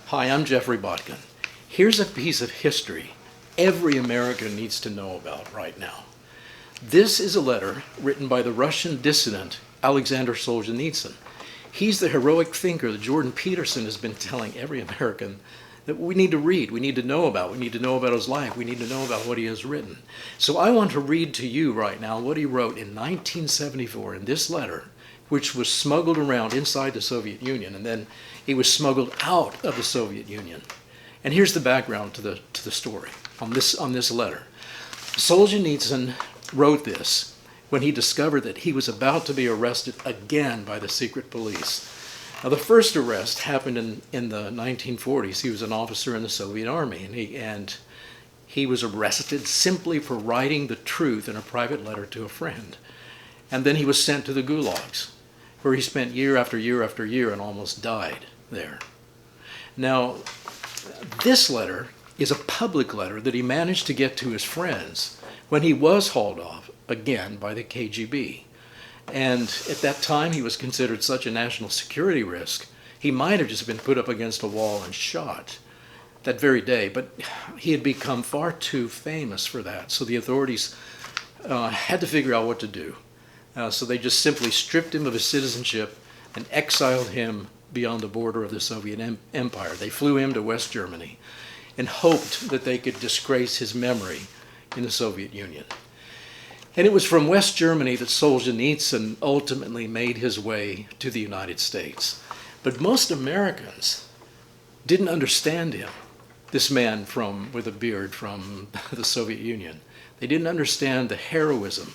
Hi, I'm Jeffrey Botkin. Here's a piece of history every American needs to know about right now. This is a letter written by the Russian dissident Alexander Solzhenitsyn. He's the heroic thinker that Jordan Peterson has been telling every American that we need to read, we need to know about. We need to know about his life. We need to know about what he has written. So I want to read to you right now what he wrote in 1974 in this letter, which was smuggled around inside the Soviet Union, and then he was smuggled out of the Soviet Union. And here's the background to the story on this letter. Solzhenitsyn wrote this when he discovered that he was about to be arrested again by the secret police. Now, the first arrest happened in the 1940s. He was an officer in the Soviet Army, and he was arrested simply for writing the truth in a private letter to a friend. And then he was sent to the gulags, where he spent year after year after year and almost died there. Now, this letter is a public letter that he managed to get to his friends when he was hauled off again by the KGB. And at that time, he was considered such a national security risk, he might have just been put up against a wall and shot that very day. But he had become far too famous for that, so the authorities had to figure out what to do. So they just simply stripped him of his citizenship and exiled him beyond the border of the Soviet Empire. They flew him to West Germany and hoped that they could disgrace his memory in the Soviet Union. And it was from West Germany that Solzhenitsyn ultimately made his way to the United States. But most Americans didn't understand him, this man with a beard from the Soviet Union. They didn't understand the heroism.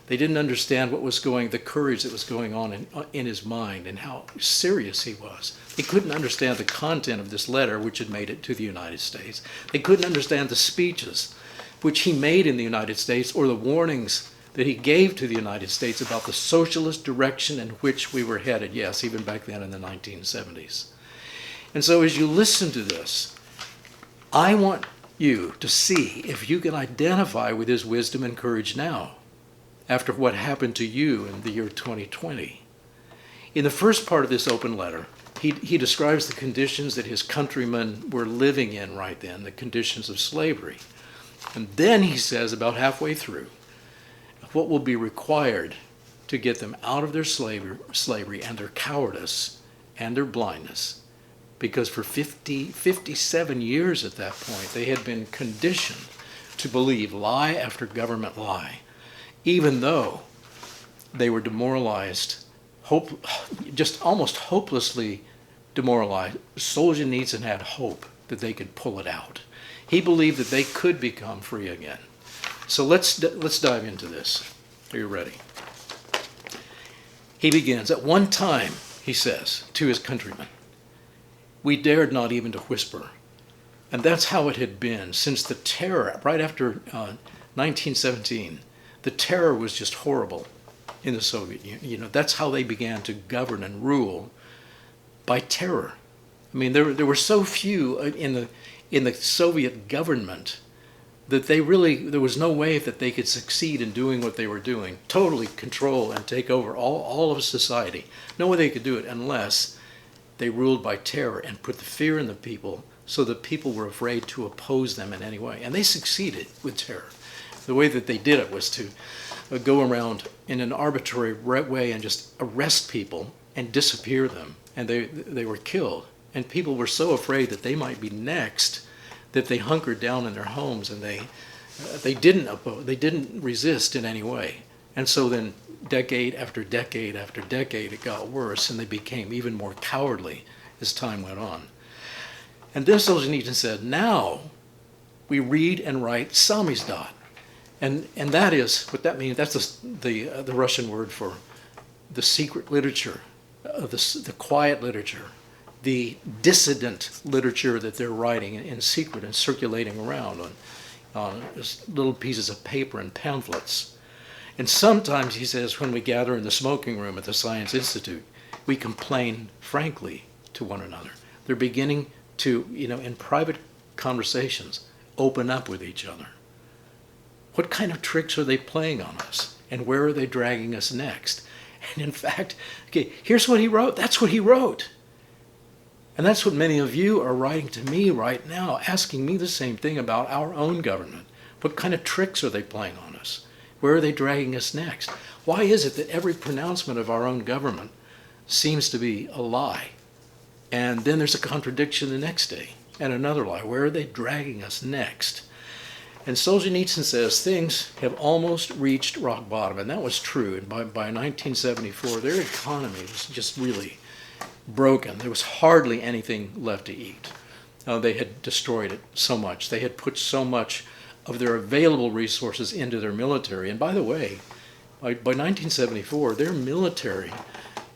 They didn't understand the courage that was going on in his mind and how serious he was. They couldn't understand the content of this letter, which had made it to the United States. They couldn't understand the speeches which he made in the United States or the warnings that he gave to the United States about the socialist direction in which we were headed, yes, even back then in the 1970s. And so as you listen to this, I want you to see if you can identify with his wisdom and courage now, after what happened to you in the year 2020. In the first part of this open letter, he describes the conditions that his countrymen were living in right then, the conditions of slavery. And then he says, about halfway through, what will be required to get them out of their slavery and their cowardice and their blindness. Because for 57 years at that point, they had been conditioned to believe lie after government lie, even though they were demoralized, just almost hopelessly demoralized. Solzhenitsyn had hope that they could pull it out. He believed that they could become free again. So let's dive into this. Are you ready? He begins, at one time, he says to his countrymen, we dared not even to whisper. And that's how it had been since the terror, right after 1917. The terror was just horrible in the Soviet Union. That's how they began to govern and rule, by terror. I mean, there were so few in the Soviet government that there was no way that they could succeed in doing what they were doing, totally control and take over all of society. No way they could do it unless they ruled by terror and put the fear in the people so that people were afraid to oppose them in any way. And they succeeded with terror. The way that they did it was to go around in an arbitrary way and just arrest people and disappear them. And they were killed. And people were so afraid that they might be next that they hunkered down in their homes and they didn't resist in any way. And so then decade after decade after decade, it got worse, and they became even more cowardly as time went on. And then Solzhenitsyn said, now we read and write samizdat. And that is what that means. That's the Russian word for the secret literature, the quiet literature, the dissident literature that they're writing in secret and circulating around on little pieces of paper and pamphlets. And sometimes, he says, when we gather in the smoking room at the Science Institute, we complain frankly to one another. They're beginning to, in private conversations, open up with each other. What kind of tricks are they playing on us? And where are they dragging us next? And in fact, okay, here's what he wrote. That's what he wrote. And that's what many of you are writing to me right now, asking me the same thing about our own government. What kind of tricks are they playing on us? Where are they dragging us next? Why is it that every pronouncement of our own government seems to be a lie? And then there's a contradiction the next day, and another lie. Where are they dragging us next? And Solzhenitsyn says things have almost reached rock bottom, and that was true. And by 1974, their economy was just really broken. There was hardly anything left to eat. They had destroyed it so much. They had put so much of their available resources into their military. And by the way, by 1974, their military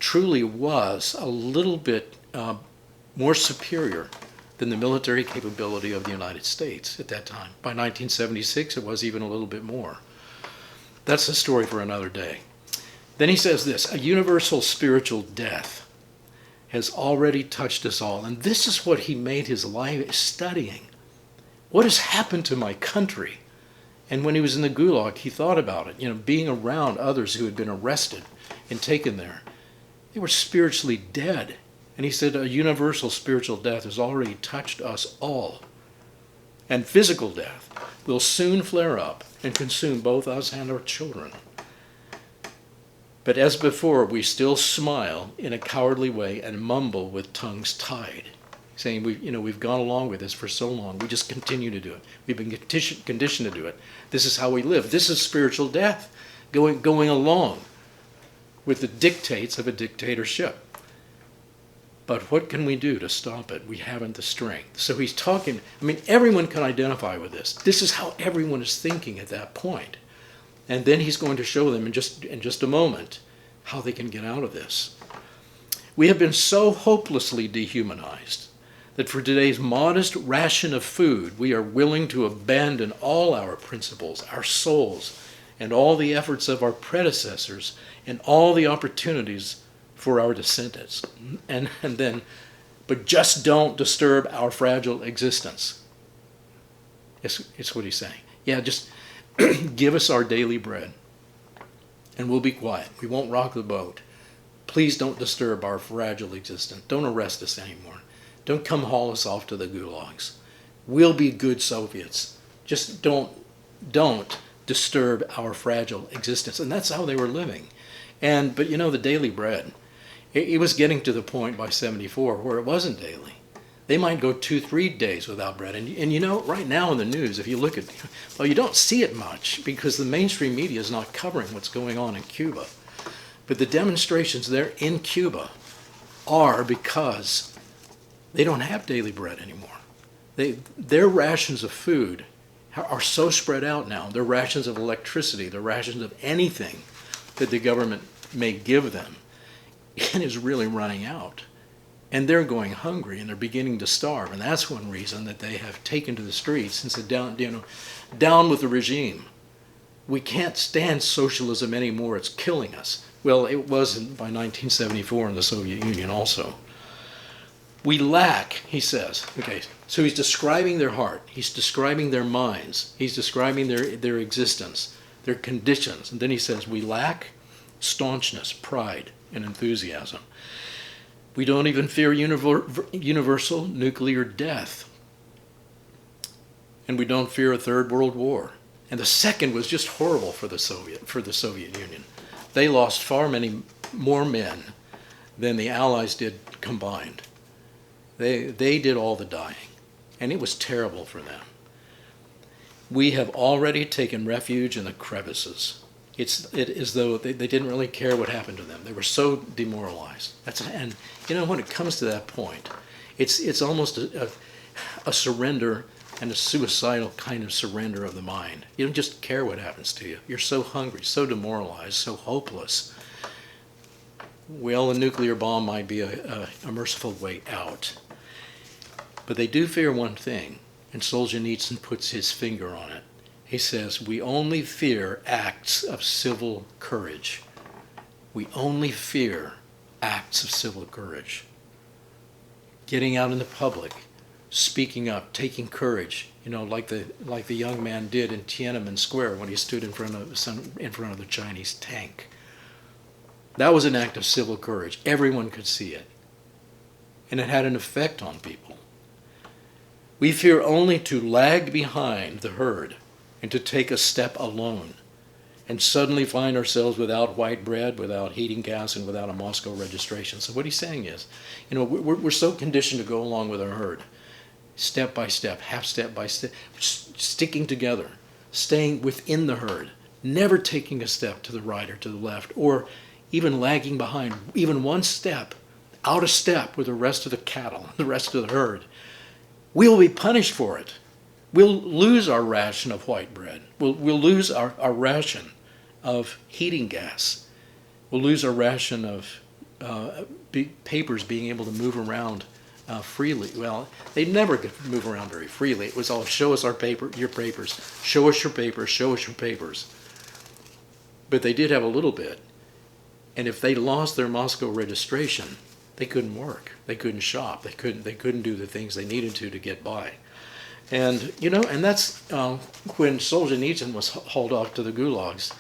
truly was a little bit more superior than the military capability of the United States at that time. By 1976, it was even a little bit more. That's a story for another day. Then he says this, a universal spiritual death has already touched us all. And this is what he made his life studying. What has happened to my country? And when he was in the Gulag, he thought about it, being around others who had been arrested and taken there. They were spiritually dead. And he said a universal spiritual death has already touched us all. And physical death will soon flare up and consume both us and our children. But as before, we still smile in a cowardly way and mumble with tongues tied, saying we've gone along with this for so long. We just continue to do it. We've been conditioned to do it. This is how we live. This is spiritual death, going along with the dictates of a dictatorship. But what can we do to stop it? We haven't the strength. So he's talking, everyone can identify with this. This is how everyone is thinking at that point. And then he's going to show them in just a moment how they can get out of this. We have been so hopelessly dehumanized that for today's modest ration of food, we are willing to abandon all our principles, our souls, and all the efforts of our predecessors, and all the opportunities for our descendants. But just don't disturb our fragile existence. It's what he's saying. Yeah, just give us our daily bread, and we'll be quiet. We won't rock the boat. Please don't disturb our fragile existence. Don't arrest us anymore. Don't come haul us off to the gulags. We'll be good Soviets. Just don't disturb our fragile existence. And that's how they were living. But the daily bread, it was getting to the point by 74 where it wasn't daily. They might go 2-3 days without bread. And right now in the news, if you look at, you don't see it much because the mainstream media is not covering what's going on in Cuba. But the demonstrations there in Cuba are because they don't have daily bread anymore. Their rations of food are so spread out now. Their rations of electricity, their rations of anything that the government may give them, it is really running out. And they're going hungry and they're beginning to starve. And that's one reason that they have taken to the streets and said, down with the regime. We can't stand socialism anymore. It's killing us. Well, it wasn't by 1974 in the Soviet Union also. We lack, he says. Okay, so he's describing their heart. He's describing their minds. He's describing their existence, their conditions. And then he says, we lack staunchness, pride, and enthusiasm. We don't even fear universal nuclear death. And we don't fear a third world war. And the second was just horrible for the Soviet Union. They lost far many more men than the Allies did combined. They did all the dying, and it was terrible for them. We have already taken refuge in the crevices. It is though they didn't really care what happened to them. They were so demoralized. And when it comes to that point, it's almost a surrender and a suicidal kind of surrender of the mind. You don't just care what happens to you. You're so hungry, so demoralized, so hopeless. Well, a nuclear bomb might be a merciful way out. But they do fear one thing, and Solzhenitsyn puts his finger on it. He says, we only fear acts of civil courage. We only fear acts of civil courage. Getting out in the public, speaking up, taking courage, like the young man did in Tiananmen Square when he stood in front of the Chinese tank. That was an act of civil courage. Everyone could see it. and it had an effect on people. We fear only to lag behind the herd and to take a step alone, and suddenly find ourselves without white bread, without heating gas, and without a Moscow registration. So what he's saying is, we're so conditioned to go along with our herd, step by step, half step by step, sticking together, staying within the herd, never taking a step to the right or to the left, or even lagging behind, even one step, out of step with the rest of the cattle, the rest of the herd. We'll be punished for it. We'll lose our ration of white bread. We'll lose our ration of heating gas. We'll lose our ration of papers being able to move around freely. Well, they never could move around very freely. It was all, show us your papers, show us your papers, show us your papers. But they did have a little bit. And if they lost their Moscow registration, they couldn't work. They couldn't shop. They couldn't do the things they needed to get by. And, and that's when Solzhenitsyn was hauled off to the gulags.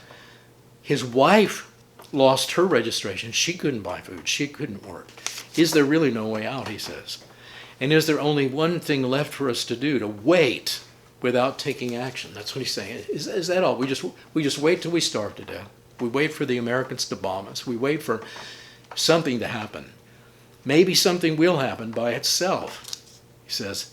His wife lost her registration. She couldn't buy food. She couldn't work. Is there really no way out, he says? And is there only one thing left for us to do, to wait without taking action? That's what he's saying. Is that all? We just wait till we starve to death. We wait for the Americans to bomb us. We wait for something to happen. Maybe something will happen by itself, he says.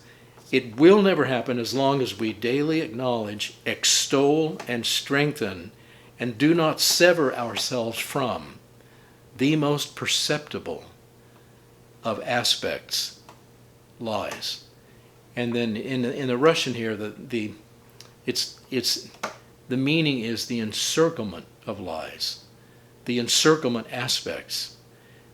It will never happen as long as we daily acknowledge, extol, and strengthen, and do not sever ourselves from the most perceptible of aspects, lies. And then in the Russian here, the meaning is the encirclement of lies, the encirclement aspects.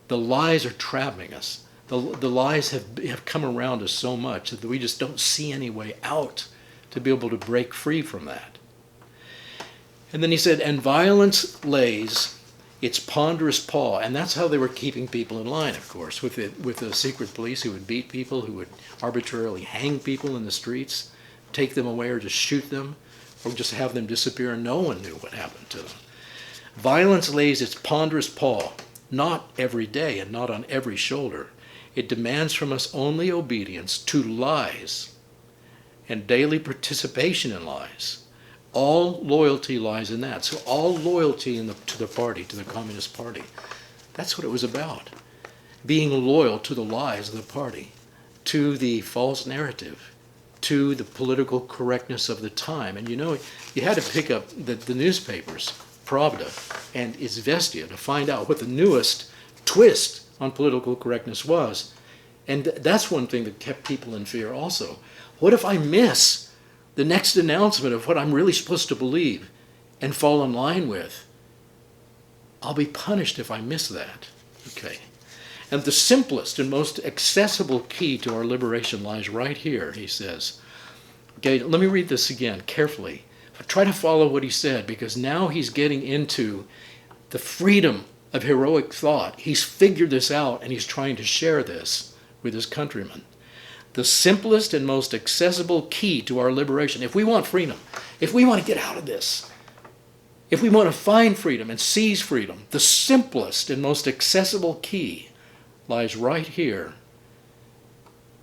The lies are trapping us. The lies have come around us so much that we just don't see any way out to be able to break free from that. And then he said, and violence lays its ponderous paw, and that's how they were keeping people in line, of course, with the secret police who would beat people, who would arbitrarily hang people in the streets, take them away or just shoot them, or just have them disappear and no one knew what happened to them. Violence lays its ponderous paw, not every day and not on every shoulder. It demands from us only obedience to lies and daily participation in lies. All loyalty lies in that. So all loyalty to the party, to the Communist Party. That's what it was about. Being loyal to the lies of the party, to the false narrative, to the political correctness of the time. And you had to pick up the newspapers, Pravda and Izvestia, to find out what the newest twist on political correctness was. And that's one thing that kept people in fear also. What if I miss the next announcement of what I'm really supposed to believe and fall in line with? I'll be punished if I miss that. Okay. And the simplest and most accessible key to our liberation lies right here, he says. Okay, let me read this again carefully. Try to follow what he said, because now he's getting into the freedom of heroic thought. He's figured this out, and he's trying to share this with his countrymen. The simplest and most accessible key to our liberation, if we want freedom, if we want to get out of this, if we want to find freedom and seize freedom, the simplest and most accessible key lies right here.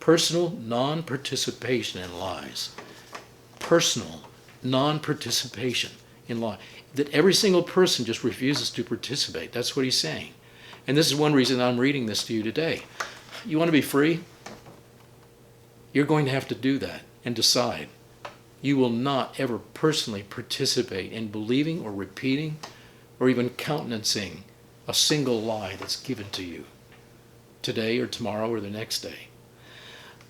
Personal non-participation in lies. Personal non-participation in lies. That every single person just refuses to participate. That's what he's saying. And this is one reason I'm reading this to you today. You want to be free? You're going to have to do that and decide. You will not ever personally participate in believing or repeating or even countenancing a single lie that's given to you today or tomorrow or the next day.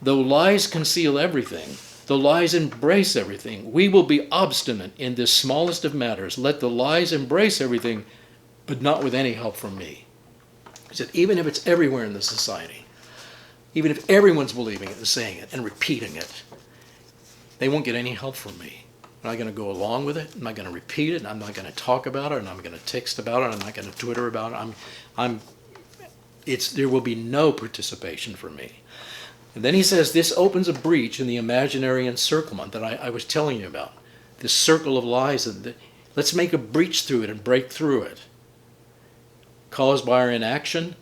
Though lies conceal everything, though lies embrace everything, we will be obstinate in this smallest of matters. Let the lies embrace everything, but not with any help from me. He said, even if it's everywhere in the society, even if everyone's believing it and saying it and repeating it, they won't get any help from me. I'm not going to go along with it. I'm not going to repeat it. I'm not going to talk about it. And I'm going to text about it. I'm not going to Twitter about it. There will be no participation from me. And then he says this opens a breach in the imaginary encirclement that I was telling you about. This circle of lies. Let's make a breach through it and break through it. Caused by our inaction,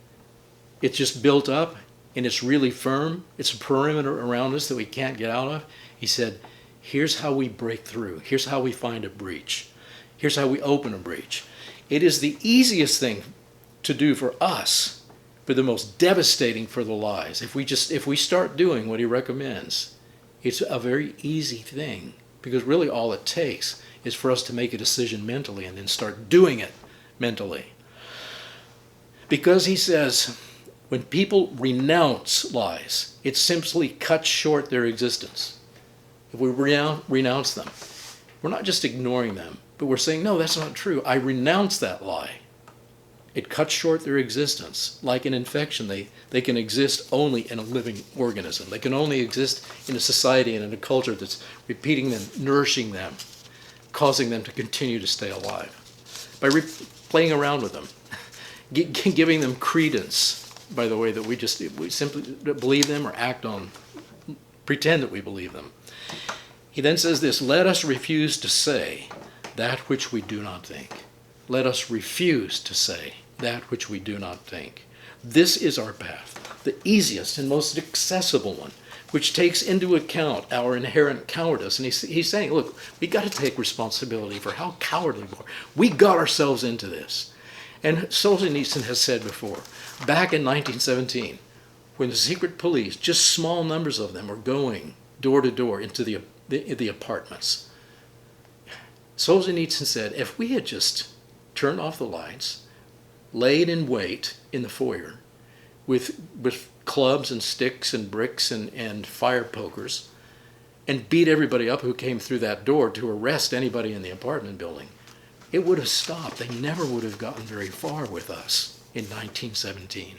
it's just built up and it's really firm, it's a perimeter around us that we can't get out of, he said, here's how we break through. Here's how we find a breach. Here's how we open a breach. It is the easiest thing to do for us, but the most devastating for the lies. If we start doing what he recommends, it's a very easy thing, because really all it takes is for us to make a decision mentally and then start doing it mentally. Because he says, when people renounce lies, it simply cuts short their existence. If we renounce them, we're not just ignoring them, but we're saying, no, that's not true. I renounce that lie. It cuts short their existence. Like an infection, they can exist only in a living organism. They can only exist in a society and in a culture that's repeating them, nourishing them, causing them to continue to stay alive. By playing around with them, giving them credence, by the way, that we simply believe them or act on, pretend that we believe them. He then says this, let us refuse to say that which we do not think. Let us refuse to say that which we do not think. This is our path, the easiest and most accessible one, which takes into account our inherent cowardice. And he's saying, look, we got to take responsibility for how cowardly we are. We got ourselves into this. And Solzhenitsyn has said before, back in 1917, when the secret police, just small numbers of them, were going door to door into the apartments, Solzhenitsyn said, if we had just turned off the lights, laid in wait in the foyer with clubs and sticks and bricks and fire pokers, and beat everybody up who came through that door to arrest anybody in the apartment building, it would have stopped. They never would have gotten very far with us in 1917.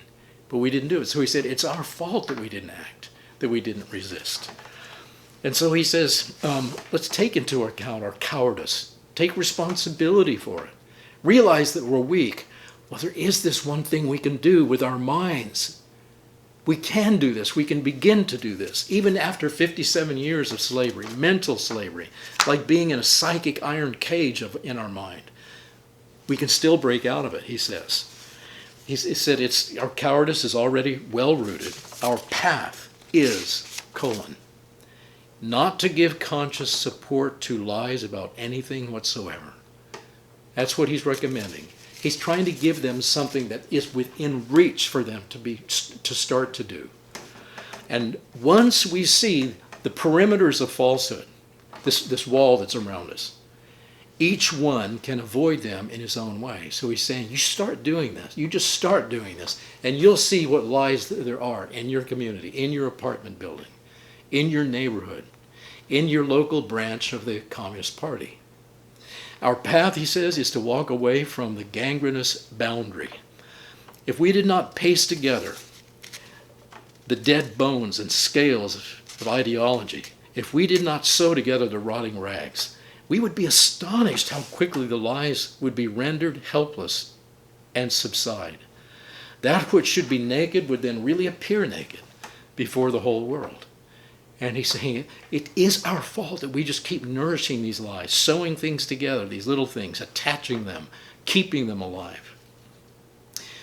But we didn't do it. So he said, it's our fault that we didn't act, that we didn't resist. And so he says, let's take into account our cowardice. Take responsibility for it. Realize that we're weak. Well, there is this one thing we can do with our minds. We can do this. We can begin to do this. Even after 57 years of slavery, mental slavery, like being in a psychic iron cage in our mind. We can still break out of it, he says. He said our cowardice is already well-rooted. Our path is, not to give conscious support to lies about anything whatsoever. That's what he's recommending. He's trying to give them something that is within reach for them to start to do. And once we see the perimeters of falsehood, this wall that's around us, each one can avoid them in his own way. So he's saying, you start doing this. You just start doing this, and you'll see what lies there are in your community, in your apartment building, in your neighborhood, in your local branch of the Communist Party. Our path, he says, is to walk away from the gangrenous boundary. If we did not paste together the dead bones and scales of ideology, if we did not sew together the rotting rags, we would be astonished how quickly the lies would be rendered helpless and subside. That which should be naked would then really appear naked before the whole world. And he's saying it is our fault that we just keep nourishing these lies, sewing things together, these little things, attaching them, keeping them alive.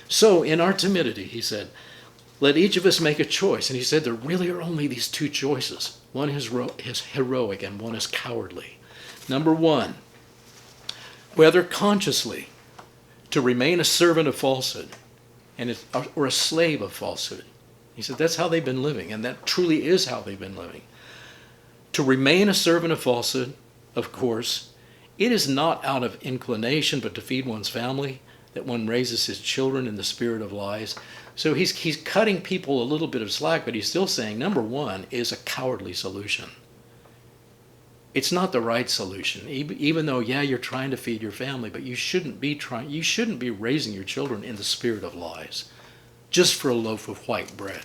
So in our timidity, he said, let each of us make a choice. And he said there really are only these two choices. One is heroic and one is cowardly. Number one, whether consciously to remain a servant of falsehood or a slave of falsehood. He said that's how they've been living, and that truly is how they've been living. To remain a servant of falsehood, of course, it is not out of inclination but to feed one's family that one raises his children in the spirit of lies. So he's cutting people a little bit of slack, but he's still saying number one is a cowardly solution. It's not the right solution, even though, you're trying to feed your family, but you shouldn't be raising your children in the spirit of lies just for a loaf of white bread.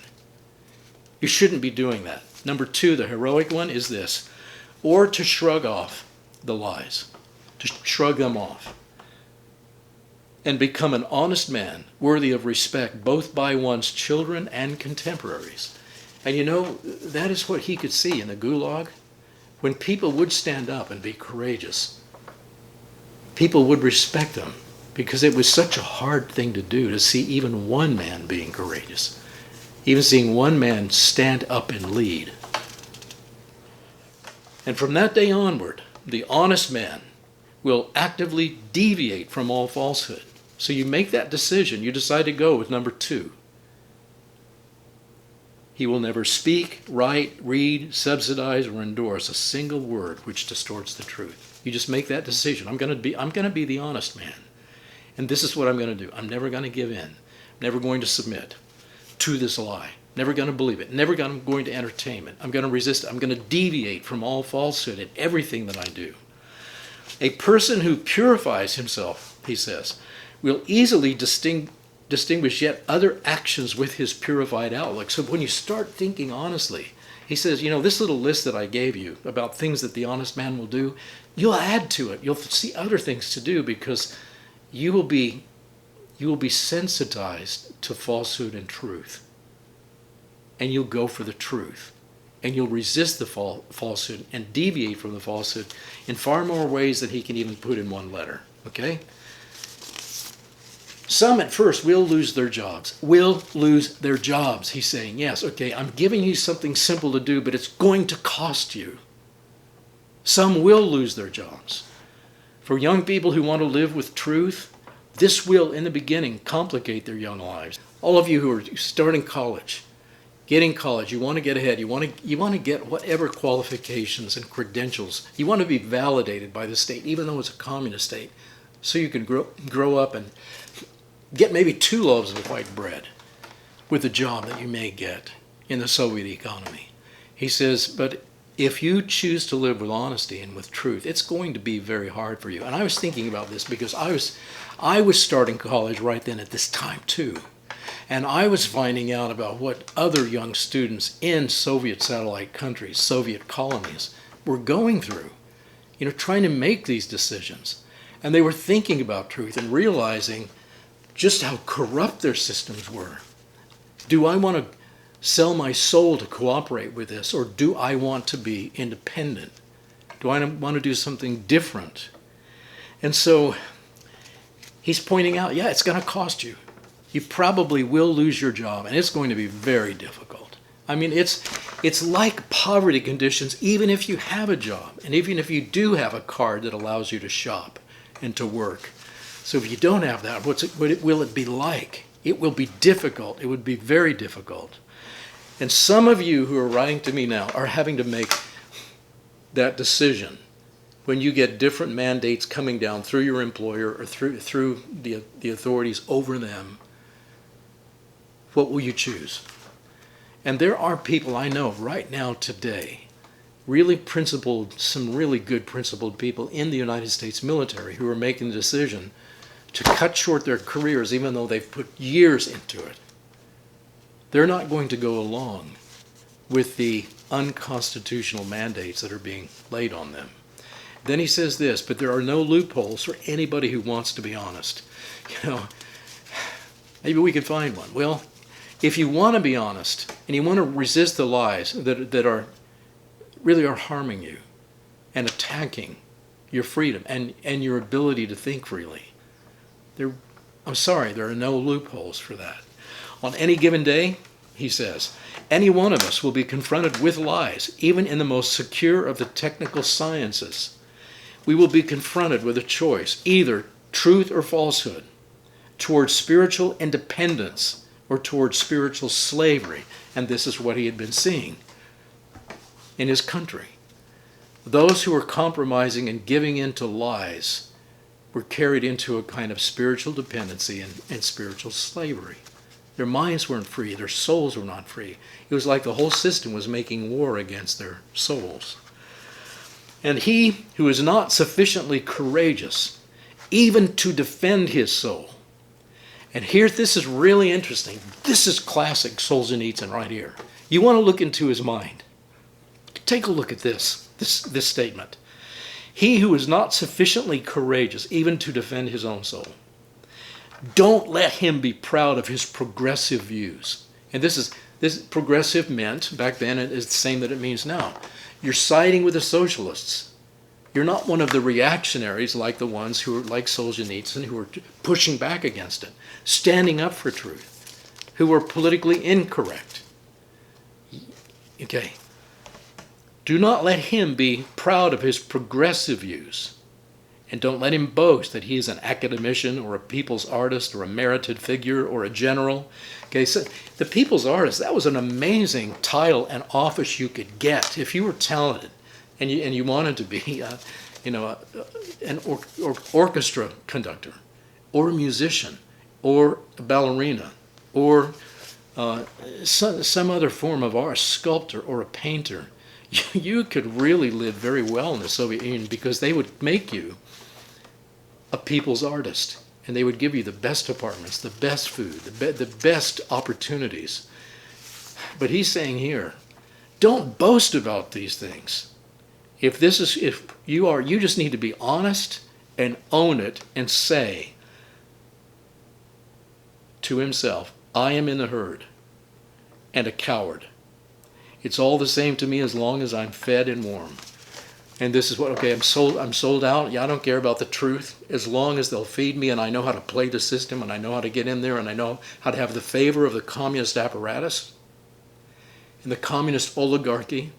You shouldn't be doing that. Number two, the heroic one is this, or to shrug off the lies, to shrug them off and become an honest man worthy of respect both by one's children and contemporaries. And that is what he could see in the Gulag. When people would stand up and be courageous, people would respect them because it was such a hard thing to do, to see even one man being courageous. even seeing one man stand up and lead. And from that day onward, the honest man will actively deviate from all falsehood. So you make that decision. You decide to go with number 2. He will never speak, write, read, subsidize, or endorse a single word which distorts the truth. You just make that decision. I'm going to be the honest man. And this is what I'm going to do. I'm never going to give in. I'm never going to submit to this lie. Never going to believe it. Never going to entertain it. I'm going to resist it. I'm going to deviate from all falsehood in everything that I do. A person who purifies himself, he says, will easily distinguish yet other actions with his purified outlook. So when you start thinking honestly, he says, this little list that I gave you about things that the honest man will do, you'll add to it. You'll see other things to do because you will be sensitized to falsehood and truth. And you'll go for the truth. And you'll resist the falsehood and deviate from the falsehood in far more ways than he can even put in one letter. Okay? Some at first will lose their jobs. Will lose their jobs, he's saying. Yes, okay, I'm giving you something simple to do, but it's going to cost you. Some will lose their jobs. For young people who want to live with truth, this will, in the beginning, complicate their young lives. All of you who are starting college, getting college, you want to get ahead, you want to get whatever qualifications and credentials. You want to be validated by the state, even though it's a communist state, so you can grow up and get maybe 2 loaves of white bread with the job that you may get in the Soviet economy. He says, but if you choose to live with honesty and with truth, it's going to be very hard for you. And I was thinking about this because I was starting college right then at this time too. And I was finding out about what other young students in Soviet satellite countries, Soviet colonies, were going through, trying to make these decisions. And they were thinking about truth and realizing just how corrupt their systems were. Do I want to sell my soul to cooperate with this, or do I want to be independent? Do I want to do something different? And so he's pointing out, it's going to cost you. You probably will lose your job, and it's going to be very difficult. I mean, it's like poverty conditions, even if you have a job, and even if you do have a card that allows you to shop and to work. So if you don't have that, what will it be like? It will be difficult. It would be very difficult. And some of you who are writing to me now are having to make that decision when you get different mandates coming down through your employer or through the authorities over them. What will you choose? And there are people I know right now today, some really good principled people in the United States military who are making the decision to cut short their careers even though they've put years into it. They're not going to go along with the unconstitutional mandates that are being laid on them. Then he says this, but there are no loopholes for anybody who wants to be honest. Maybe we could find one. Well, if you want to be honest and you want to resist the lies that are really harming you and attacking your freedom and your ability to think freely, I'm sorry, there are no loopholes for that. On any given day, he says, any one of us will be confronted with lies, even in the most secure of the technical sciences. We will be confronted with a choice, either truth or falsehood, towards spiritual independence or towards spiritual slavery. And this is what he had been seeing in his country. Those who were compromising and giving in to lies were carried into a kind of spiritual dependency and spiritual slavery. Their minds weren't free. Their souls were not free. It was like the whole system was making war against their souls. And he who is not sufficiently courageous, even to defend his soul. And here, this is really interesting. This is classic Solzhenitsyn right here. You want to look into his mind. Take a look at this statement. He who is not sufficiently courageous, even to defend his own soul. Don't let him be proud of his progressive views. And this progressive meant, back then, it is the same that it means now. You're siding with the socialists. You're not one of the reactionaries like the ones who are like Solzhenitsyn, who are pushing back against it, standing up for truth. who are politically incorrect. Okay. Do not let him be proud of his progressive views. And don't let him boast that he is an academician or a people's artist or a merited figure or a general. Okay, so the people's artist, that was an amazing title and office you could get if you were talented and you wanted to be, an orchestra conductor or a musician or a ballerina or some other form of art, sculptor or a painter. You could really live very well in the Soviet Union because they would make you a people's artist, and they would give you the best apartments, the best food, the best opportunities. But he's saying here, don't boast about these things. If you just need to be honest and own it and say to himself, I am in the herd and a coward. It's all the same to me as long as I'm fed and warm. And this is I'm sold out. Yeah, I don't care about the truth as long as they'll feed me and I know how to play the system and I know how to get in there and I know how to have the favor of the communist apparatus and the communist oligarchy.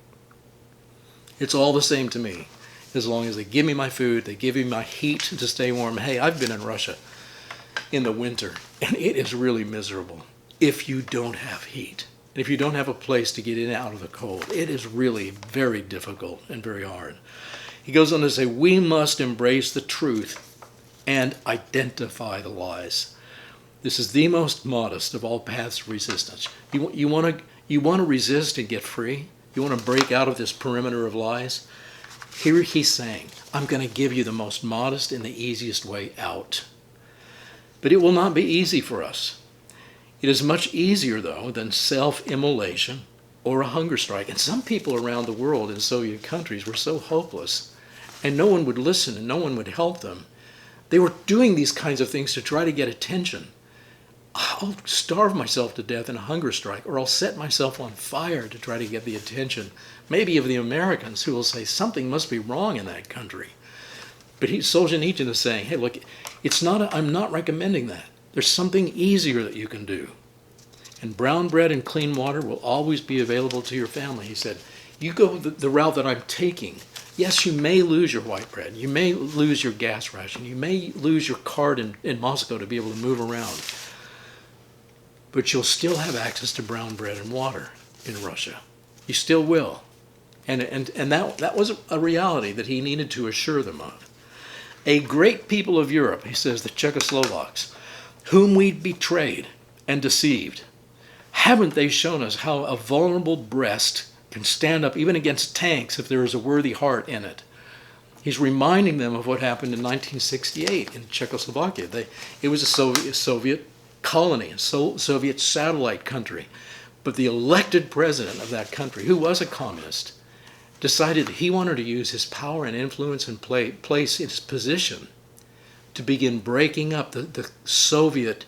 It's all the same to me as long as they give me my food, they give me my heat to stay warm. Hey, I've been in Russia in the winter and it is really miserable if you don't have heat. And if you don't have a place to get in and out of the cold, it is really very difficult and very hard. He goes on to say, we must embrace the truth and identify the lies. This is the most modest of all paths of resistance. You want to resist and get free? You want to break out of this perimeter of lies? Here he's saying, I'm going to give you the most modest and the easiest way out. But it will not be easy for us. It is much easier, though, than self-immolation or a hunger strike. And some people around the world in Soviet countries were so hopeless, and no one would listen and no one would help them. They were doing these kinds of things to try to get attention. I'll starve myself to death in a hunger strike, or I'll set myself on fire to try to get the attention, maybe of the Americans, who will say something must be wrong in that country. But Solzhenitsyn is saying, hey, look, I'm not recommending that. There's something easier that you can do. And brown bread and clean water will always be available to your family. He said, you go the route that I'm taking. Yes, you may lose your white bread. You may lose your gas ration. You may lose your card in Moscow to be able to move around. But you'll still have access to brown bread and water in Russia. You still will. And that was a reality that he needed to assure them of. A great people of Europe, he says, the Czechoslovaks, whom we betrayed and deceived, haven't they shown us how a vulnerable breast can stand up even against tanks if there is a worthy heart in it? He's reminding them of what happened in 1968 in Czechoslovakia. It was a Soviet colony, a Soviet satellite country. But the elected president of that country, who was a communist, decided that he wanted to use his power and influence and place his position to begin breaking up the Soviet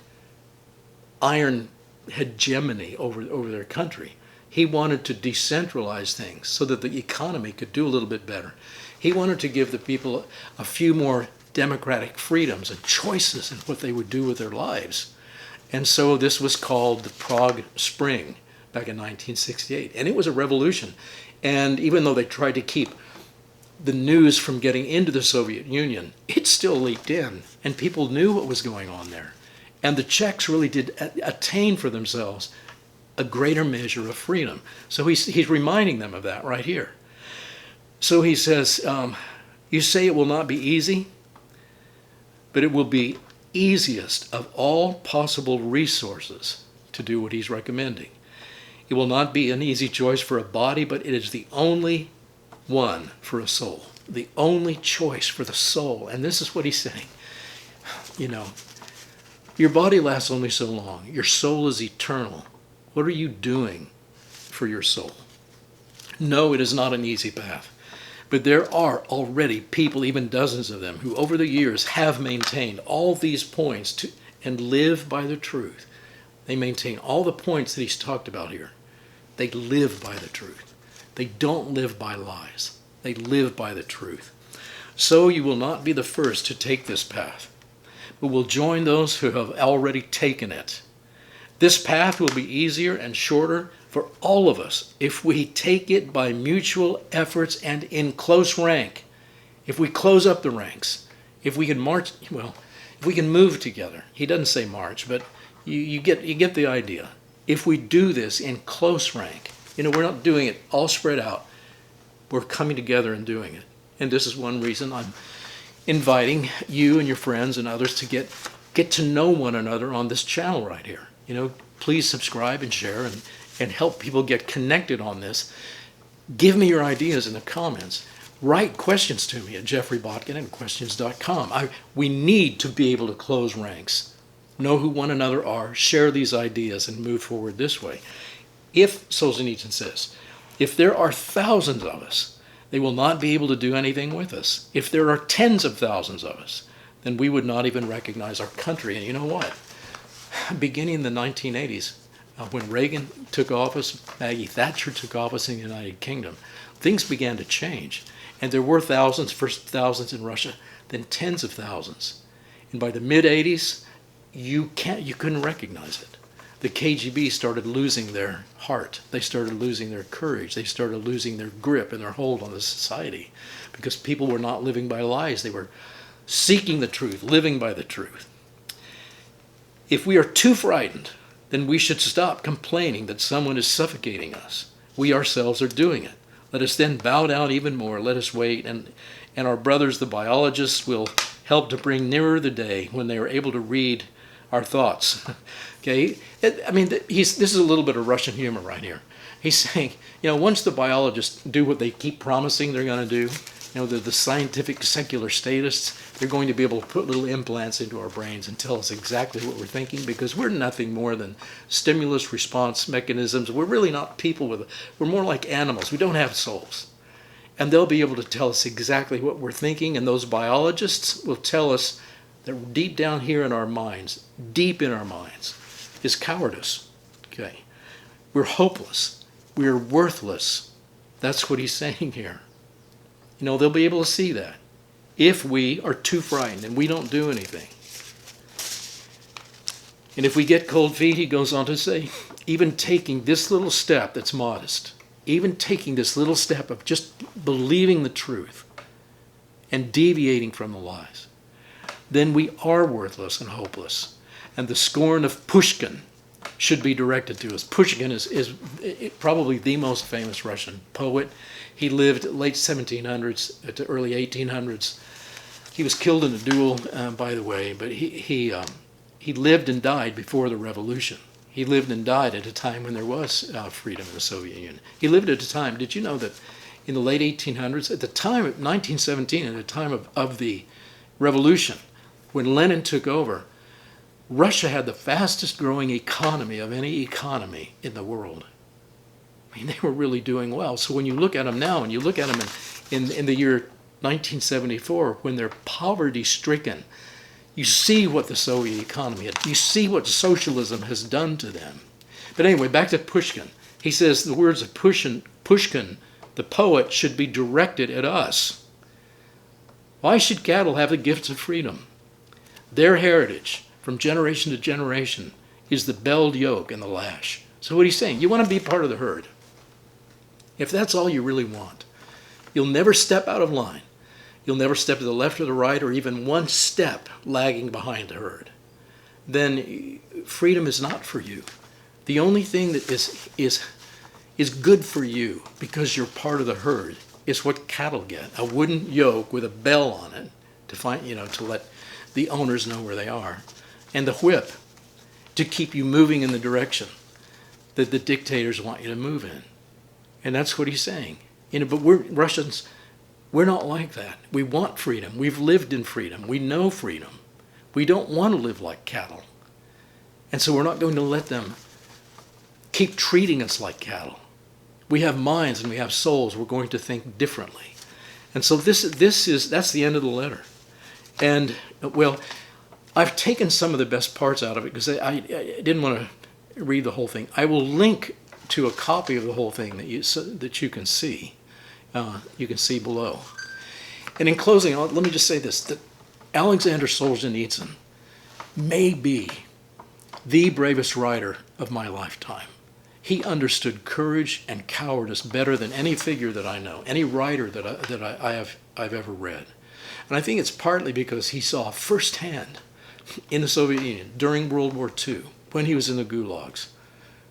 iron hegemony over their country. He wanted to decentralize things so that the economy could do a little bit better. He wanted to give the people a few more democratic freedoms and choices in what they would do with their lives. And so this was called the Prague Spring back in 1968. And it was a revolution. And even though they tried to keep the news from getting into the Soviet Union, it still leaked in, and people knew what was going on there. And the Czechs really did attain for themselves a greater measure of freedom. So he's reminding them of that right here. So he says, you say it will not be easy, but it will be easiest of all possible resources to do what he's recommending. It will not be an easy choice for a body, but it is the only one for a soul. The only choice for the soul. And this is what he's saying. Your body lasts only so long. Your soul is eternal. What are you doing for your soul? No, it is not an easy path. But there are already people, even dozens of them, who over the years have maintained all these points and live by the truth. They maintain all the points that he's talked about here. They live by the truth. They don't live by lies. They live by the truth. So you will not be the first to take this path, but will join those who have already taken it. This path will be easier and shorter for all of us if we take it by mutual efforts and in close rank. If we close up the ranks, if we can march, well, if we can move together. He doesn't say march, but you get the idea. If we do this in close rank, we're not doing it all spread out. We're coming together and doing it. And this is one reason I'm inviting you and your friends and others to get to know one another on this channel right here. Please subscribe and share and help people get connected on this. Give me your ideas in the comments. Write questions to me at jeffreybotkin@questions.com. We need to be able to close ranks, know who one another are, share these ideas, and move forward this way. If, Solzhenitsyn says, if there are thousands of us, they will not be able to do anything with us. If there are tens of thousands of us, then we would not even recognize our country. And you know what? Beginning in the 1980s, when Reagan took office, Maggie Thatcher took office in the United Kingdom, things began to change. And there were thousands, first thousands in Russia, then tens of thousands. And by the mid-80s, you couldn't recognize it. The KGB started losing their heart. They started losing their courage. They started losing their grip and their hold on the society because people were not living by lies. They were seeking the truth, living by the truth. If we are too frightened, then we should stop complaining that someone is suffocating us. We ourselves are doing it. Let us then bow down even more. Let us wait, and our brothers, the biologists, will help to bring nearer the day when they are able to read our thoughts. Okay, this is a little bit of Russian humor right here. He's saying, once the biologists do what they keep promising they're going to do, the scientific secular statists, they're going to be able to put little implants into our brains and tell us exactly what we're thinking because we're nothing more than stimulus response mechanisms. We're really not people we're more like animals. We don't have souls. And they'll be able to tell us exactly what we're thinking, and those biologists will tell us that deep down here in our minds, deep in our minds, is cowardice. Okay, we're hopeless. We're worthless. That's what he's saying here. They'll be able to see that if we are too frightened and we don't do anything. And if we get cold feet, he goes on to say, even taking this little step that's modest, even taking this little step of just believing the truth and deviating from the lies, then we are worthless and hopeless. And the scorn of Pushkin should be directed to us. Pushkin is probably the most famous Russian poet. He lived late 1700s to early 1800s. He was killed in a duel, by the way, but he lived and died before the revolution. He lived and died at a time when there was freedom in the Soviet Union. He lived at a time, did you know that in the late 1800s, at the time of 1917, at the time of the revolution, when Lenin took over, Russia had the fastest growing economy of any economy in the world. They were really doing well. So when you look at them now, and you look at them in the year 1974, when they're poverty-stricken, you see what the Soviet economy had. You see what socialism has done to them. But anyway, back to Pushkin. He says the words of Pushkin, the poet, should be directed at us. Why should cattle have the gifts of freedom? Their heritage, from generation to generation, is the belled yoke and the lash. So what he's saying, you want to be part of the herd. If that's all you really want, you'll never step out of line. You'll never step to the left or the right or even one step lagging behind the herd. Then freedom is not for you. The only thing that is good for you because you're part of the herd is what cattle get, a wooden yoke with a bell on it to let the owners know where they are, and the whip to keep you moving in the direction that the dictators want you to move in. And that's what he's saying. But we're Russians, we're not like that. We want freedom. We've lived in freedom. We know freedom. We don't want to live like cattle. And so we're not going to let them keep treating us like cattle. We have minds and we have souls. We're going to think differently. And so that's the end of the letter. And, well, I've taken some of the best parts out of it because I didn't want to read the whole thing. I will link to a copy of the whole thing that you can see. You can see below. And in closing, let me just say this, that Alexander Solzhenitsyn may be the bravest writer of my lifetime. He understood courage and cowardice better than any figure that I know, any writer that I've ever read. And I think it's partly because he saw firsthand in the Soviet Union during World War II, when he was in the gulags,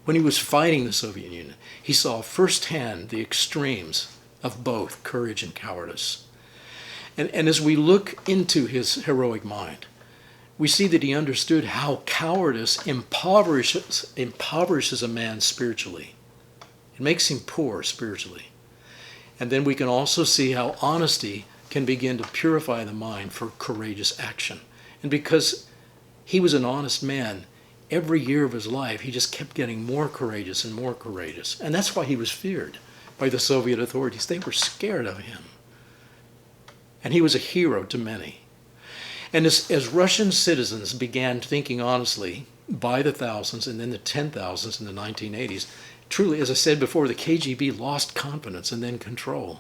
when he was fighting the Soviet Union, he saw firsthand the extremes of both courage and cowardice. And as we look into his heroic mind, we see that he understood how cowardice impoverishes a man spiritually. It makes him poor spiritually. And then we can also see how honesty can begin to purify the mind for courageous action. And because he was an honest man, every year of his life, he just kept getting more courageous and more courageous. And that's why he was feared by the Soviet authorities. They were scared of him. And he was a hero to many. And as Russian citizens began thinking honestly by the thousands and then the 10,000s in the 1980s, truly, as I said before, the KGB lost confidence and then control.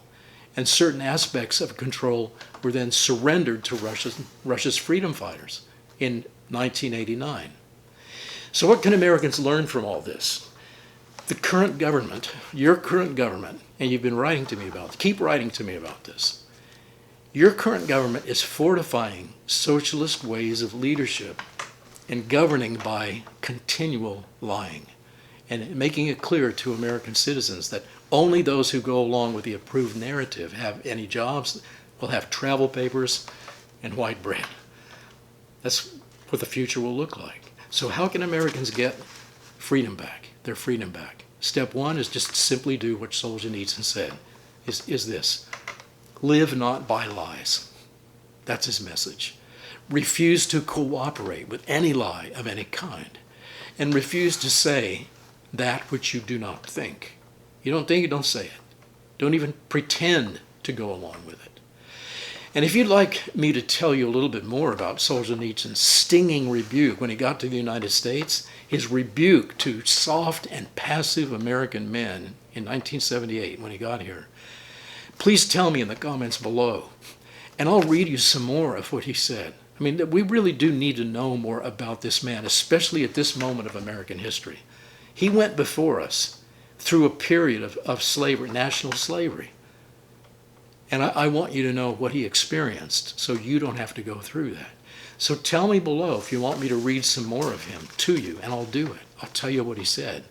And certain aspects of control were then surrendered to Russia's freedom fighters in 1989. So what can Americans learn from all this? The current government, your current government, and you've been writing to me about it, keep writing to me about this. Your current government is fortifying socialist ways of leadership and governing by continual lying and making it clear to American citizens that only those who go along with the approved narrative have any jobs, will have travel papers and white bread. That's what the future will look like. So how can Americans get freedom back, their freedom back? Step one is just simply do what Solzhenitsyn said, is this. Live not by lies. That's his message. Refuse to cooperate with any lie of any kind. And refuse to say that which you do not think. You don't think it, don't say it. Don't even pretend to go along with it. And if you'd like me to tell you a little bit more about Solzhenitsyn's stinging rebuke when he got to the United States, his rebuke to soft and passive American men in 1978 when he got here, please tell me in the comments below, and I'll read you some more of what he said. I mean, we really do need to know more about this man, especially at this moment of American history. He went before us through a period of slavery, national slavery. And I want you to know what he experienced so you don't have to go through that. So tell me below if you want me to read some more of him to you, and I'll do it. I'll tell you what he said.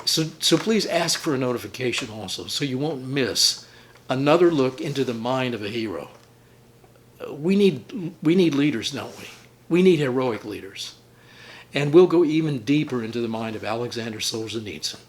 So please ask for a notification also so you won't miss another look into the mind of a hero. We need leaders, don't we? We need heroic leaders. And we'll go even deeper into the mind of Alexander Solzhenitsyn.